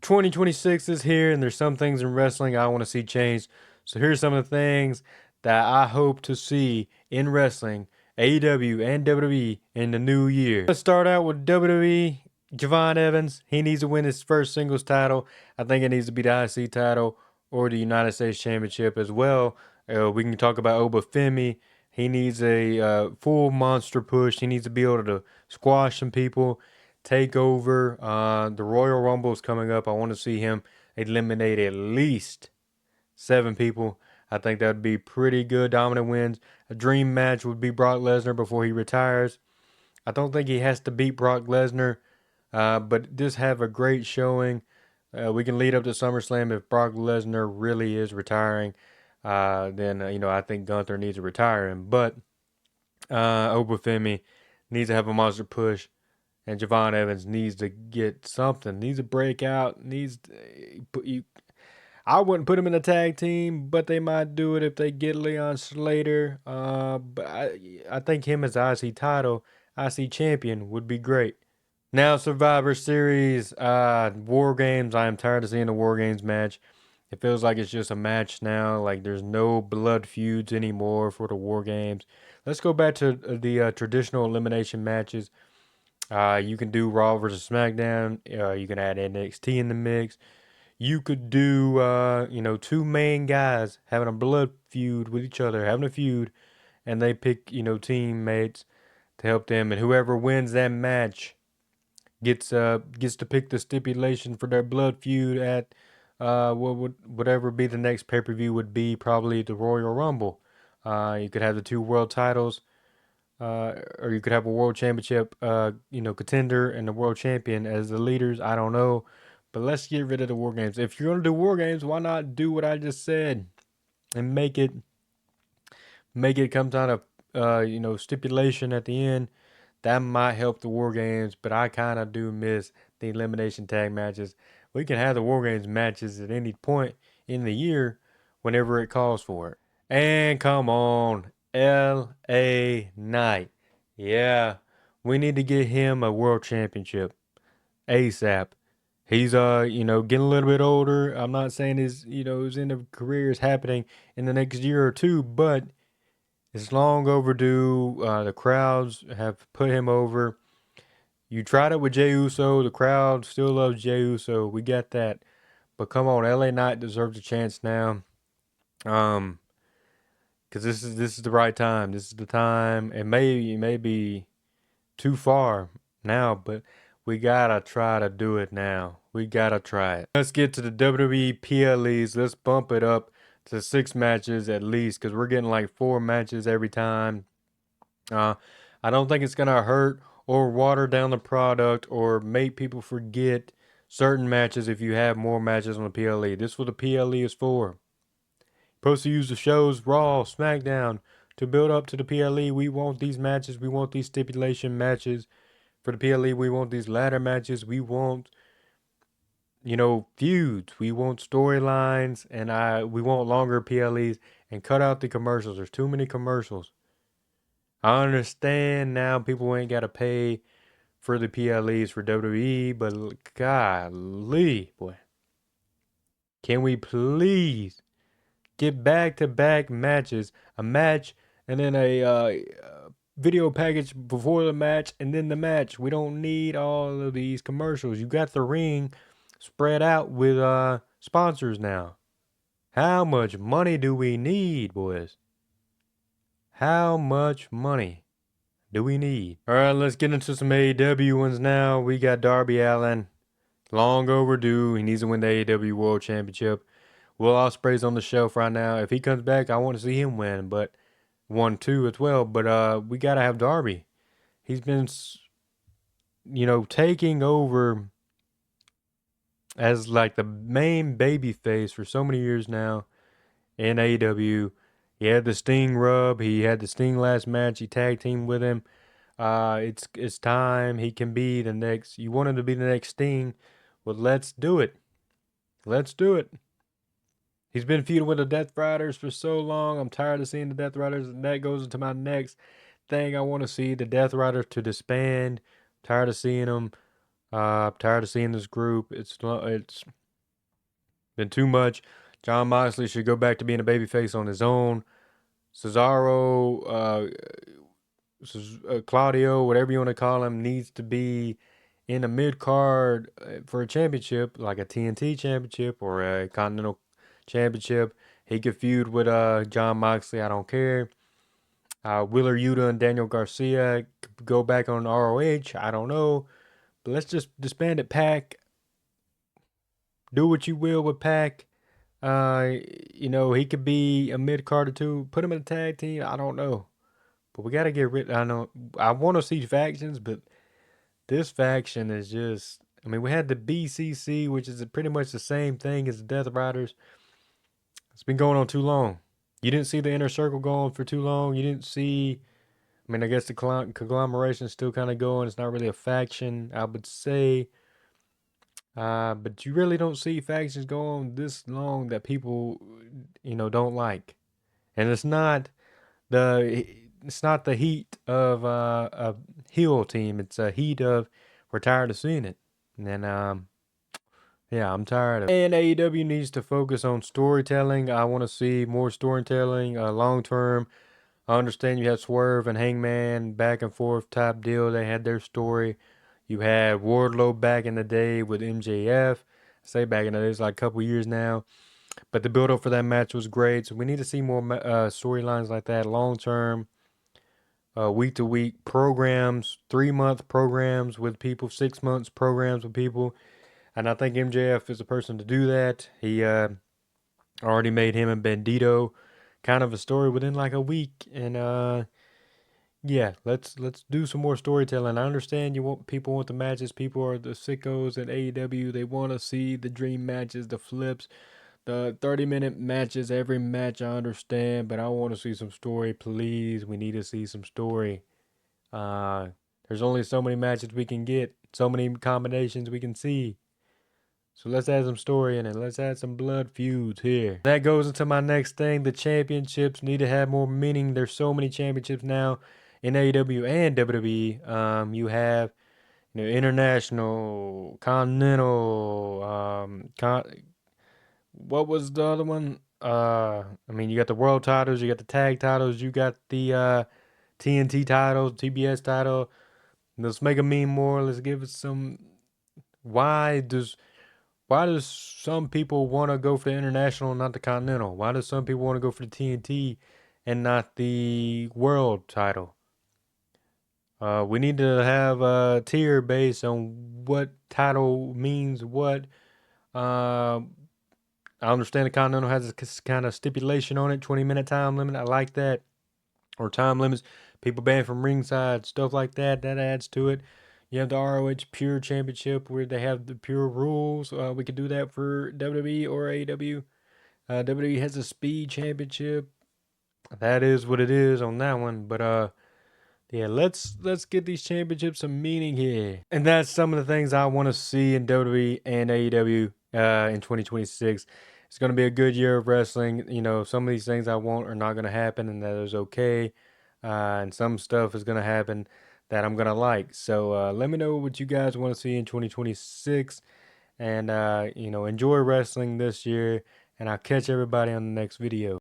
2026 is here, and there's some things in wrestling I want to see changed. So here's some of the things that I hope to see in wrestling, AEW and WWE in the new year. Let's start out with WWE. Javon Evans, he needs to win his first singles title. I think it needs to be the IC title or the United States Championship as well. We can talk about Obafemi. He needs a full monster push. He needs to be able to squash some people, take over. The Royal Rumble is coming up. I want to see him eliminate at least 7 people. I think that would be pretty good. Dominant wins. A dream match would be Brock Lesnar before he retires. I don't think he has to beat Brock Lesnar, but just have a great showing. We can lead up to SummerSlam if Brock Lesnar really is retiring. Then I think Gunther needs to retire him. But Obafemi needs to have a monster push, and Javon Evans needs to get something. Needs to break out. I wouldn't put him in a tag team, but they might do it if they get Leon Slater. But I think him as IC title, IC champion would be great. Now Survivor Series, War Games. I am tired of seeing the War Games match. It feels like it's just a match now. Like there's no blood feuds anymore for the War Games. Let's go back to the traditional elimination matches. You can do Raw versus SmackDown. You can add NXT in the mix. You could do, 2 main guys having a blood feud with each other, having a feud, and they pick, teammates to help them, and whoever wins that match gets to pick the stipulation for their blood feud at whatever be the next pay-per-view would be, probably the Royal Rumble. You could have the 2 world titles, or you could have a world championship, contender and the world champion as the leaders. I don't know, but let's get rid of the War Games. If you're gonna do War Games, why not do what I just said and make it come down to stipulation at the end. That might help the War Games, but I kind of do miss the elimination tag matches. We can have the War Games matches at any point in the year whenever it calls for it. And come on, LA Knight. Yeah, we need to get him a world championship ASAP. He's getting a little bit older. I'm not saying his end of career is happening in the next year or two, but it's long overdue. The crowds have put him over. You tried it with Jey Uso. The crowd still loves Jey Uso. We get that. But come on, LA Knight deserves a chance now. Because this is the right time. This is the time. It may be too far now, but we gotta try to do it now. We gotta try it. Let's get to the WWE PLEs. Let's bump it up to 6 matches at least, because we're getting like 4 matches every time. I don't think it's gonna hurt or water down the product or make people forget certain matches if you have more matches on the PLE. This is what the PLE is for. Supposed to use the shows Raw, SmackDown to build up to the PLE. We want these matches. We want these stipulation matches for the PLE. We want these ladder matches. We want, feuds. We want storylines, and we want longer PLEs, and cut out the commercials. There's too many commercials. I understand now people ain't got to pay for the PLEs for WWE, but golly, boy. Can we please get back-to-back matches, a match, and then a video package before the match, and then the match? We don't need all of these commercials. You got the ring spread out with sponsors now. How much money do we need, boys? How much money do we need? All right, let's get into some AEW ones now. We got Darby Allin. Long overdue. He needs to win the AEW World Championship. Will Ospreay's on the shelf right now. If he comes back, I want to see him win, but 1-2 as well. But we got to have Darby. He's been, taking over as like the main baby face for so many years now in AEW. He had the Sting rub. He had the Sting last match. He tag teamed with him. It's time. He can be the next. You want him to be the next Sting. Well, let's do it. Let's do it. He's been feuding with the Death Riders for so long. I'm tired of seeing the Death Riders, and that goes into my next thing I want to see, the Death Riders to disband. Tired of seeing them I'm tired of seeing this group. It's been too much. Jon Moxley should go back to being a babyface on his own. Cesaro, Claudio, whatever you want to call him, needs to be in a mid card for a championship, like a TNT championship or a Continental championship. He could feud with Jon Moxley. I don't care. Wheeler Yuta and Daniel Garcia could go back on ROH. I don't know. But let's just disband it, Pac. Do what you will with Pac. Uh, he could be a mid card or two. Put him in a tag team. I don't know. But we gotta get rid. I know. I want to see factions, but this faction is just. I mean, we had the BCC, which is pretty much the same thing as the Death Riders. It's been going on too long. You didn't see the Inner Circle going for too long. You didn't see. I mean, I guess the conglomeration is still kind of going. It's not really a faction, I would say. But you really don't see factions go on this long that people, don't like. And it's not the heat of a heel team. It's a heat of we're tired of seeing it. And yeah, I'm tired of it. And AEW needs to focus on storytelling. I want to see more storytelling, long term. I understand you had Swerve and Hangman back and forth type deal. They had their story. You had Wardlow back in the day with MJF. I say back in the day, it's like a couple years now. But the build up for that match was great. So we need to see more storylines like that, long term, week to week programs, 3 month programs with people, 6 months programs with people. And I think MJF is the person to do that. He already made him and Bandito kind of a story within like a week. And yeah, let's do some more storytelling. I understand people want the matches. People are the sickos at AEW. They want to see the dream matches, the flips, the 30-minute matches. Every match I understand, but I want to see some story, please. We need to see some story. Uh, there's only so many matches we can get, so many combinations we can see. So let's add some story in it. Let's add some blood feuds here. That goes into my next thing. The championships need to have more meaning. There's so many championships now in AEW and WWE. You have international, continental. What was the other one? I mean, you got the world titles, you got the tag titles, you got the TNT titles, TBS title. Let's make a meme more. Let's give it some. Why does why does some people want to go for the international and not the continental? Why does some people want to go for the TNT and not the world title? We need to have a tier based on what title means what. Uh, I understand the continental has a kind of stipulation on it, 20-minute time limit. I like that. Or time limits, people banned from ringside, stuff like that. That adds to it. You have the ROH Pure Championship where they have the pure rules. We could do that for WWE or AEW. WWE has a Speed Championship. That is what it is on that one. But yeah, let's get these championships some meaning here. And that's some of the things I want to see in WWE and AEW in 2026. It's going to be a good year of wrestling. Some of these things I want are not going to happen, and that is okay. And some stuff is going to happen that I'm going to like. So let me know what you guys want to see in 2026. And, enjoy wrestling this year. And I'll catch everybody on the next video.